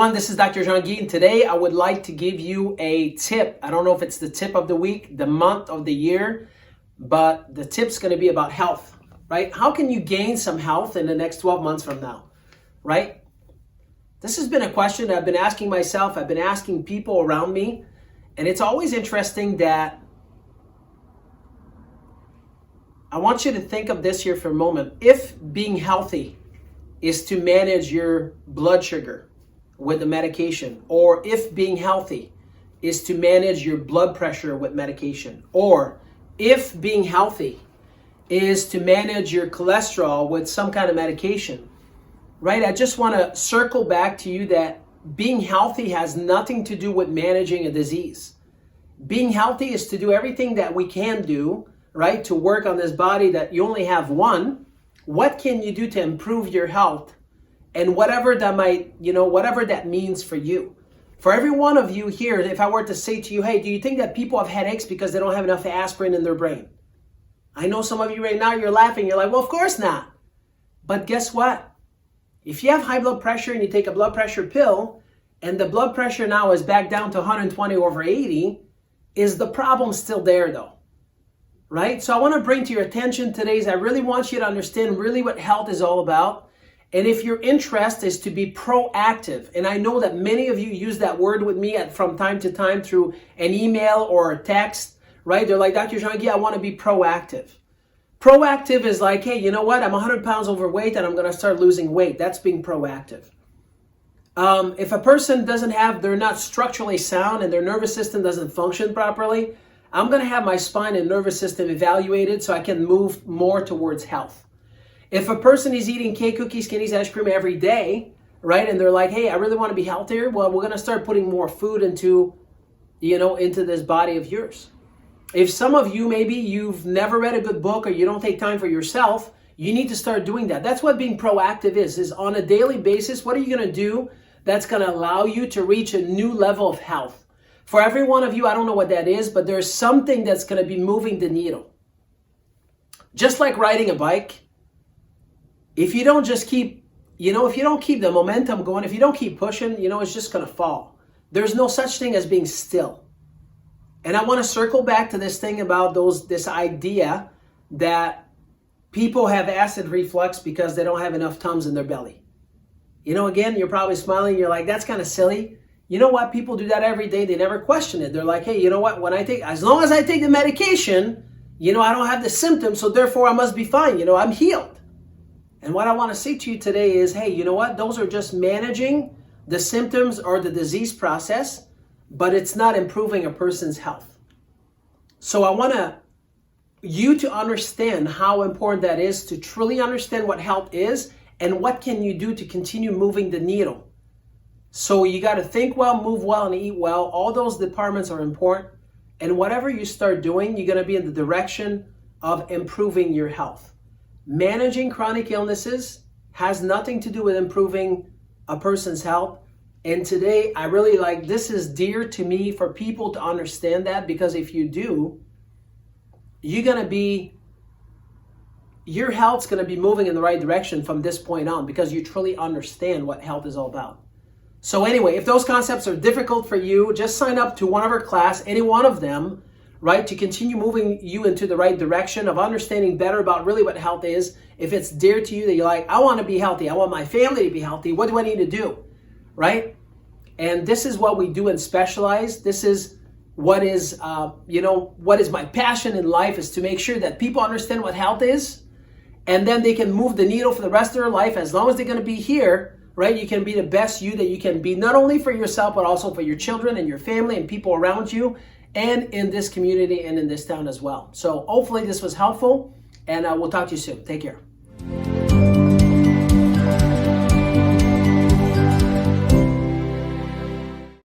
everyone, this is Dr. Jean-Guy, and today I would like to give you a tip. I don't know if it's the tip of the week, the month of the year, but the tip's going to be about health, right? How can you gain some health in the next 12 months from now, right? This has been a question that I've been asking myself. I've been asking people around me, and it's always interesting that I want you to think of this here for a moment. If being healthy is to manage your blood sugar with the medication, or if being healthy is to manage your blood pressure with medication, or if being healthy is to manage your cholesterol with some kind of medication, right? I just want to circle back to you that being healthy has nothing to do with managing a disease. Being healthy is to do everything that we can do, right, to work on this body that you only have one. What can you do to improve your health? And whatever that might, whatever that means for you. For every one of you here, if I were to say to you, hey, do you think that people have headaches because they don't have enough aspirin in their brain? I know some of you right now, you're laughing. You're like, well, of course not. But guess what? If you have high blood pressure and you take a blood pressure pill, and the blood pressure now is back down to 120 over 80, is the problem still there though? Right? So I want to bring to your attention today is I really want you to understand really what health is all about. And if your interest is to be proactive, and I know that many of you use that word with me from time to time through an email or a text, right? They're like, Dr. Jean-Guy, I want to be proactive. Proactive is like, hey, you know what? I'm 100 pounds overweight and I'm going to start losing weight. That's being proactive. If a person they're not structurally sound and their nervous system doesn't function properly, I'm going to have my spine and nervous system evaluated so I can move more towards health. If a person is eating cake, cookies, skinnies, ice cream every day, right, and they're like, hey, I really want to be healthier, well, we're going to start putting more food into this body of yours. If some of you, maybe you've never read a good book or you don't take time for yourself, you need to start doing that. That's what being proactive is on a daily basis. What are you going to do that's going to allow you to reach a new level of health? For every one of you, I don't know what that is, but there's something that's going to be moving the needle. Just like riding a bike, if you don't just keep, if you don't keep the momentum going, if you don't keep pushing, it's just going to fall. There's no such thing as being still. And I want to circle back to this thing about this idea that people have acid reflux because they don't have enough Tums in their belly. Again, you're probably smiling. You're like, that's kind of silly. You know what? People do that every day. They never question it. They're like, hey, you know what? As long as I take the medication, I don't have the symptoms, so therefore I must be fine. I'm healed. And what I want to say to you today is, hey, you know what? Those are just managing the symptoms or the disease process, but it's not improving a person's health. So I want you to understand how important that is to truly understand what health is and what can you do to continue moving the needle. So you got to think well, move well, and eat well. All those departments are important. And whatever you start doing, you're going to be in the direction of improving your health. Managing chronic illnesses has nothing to do with improving a person's health. And today, I really this is dear to me for people to understand that, because if you do, your health's going to be moving in the right direction from this point on, because you truly understand what health is all about. So anyway, if those concepts are difficult for you, just sign up to one of our class, any one of them, right, to continue moving you into the right direction of understanding better about really what health is. If it's dear to you that you're like, I want to be healthy, I want my family to be healthy, what do I need to do, right? And this is what we do in Specialized. This is what is, what is my passion in life, is to make sure that people understand what health is, and then they can move the needle for the rest of their life. As long as they're going to be here, right, you can be the best you that you can be, not only for yourself, but also for your children and your family and people around you, and in this community and in this town as well. So hopefully this was helpful, and we'll talk to you soon. Take care.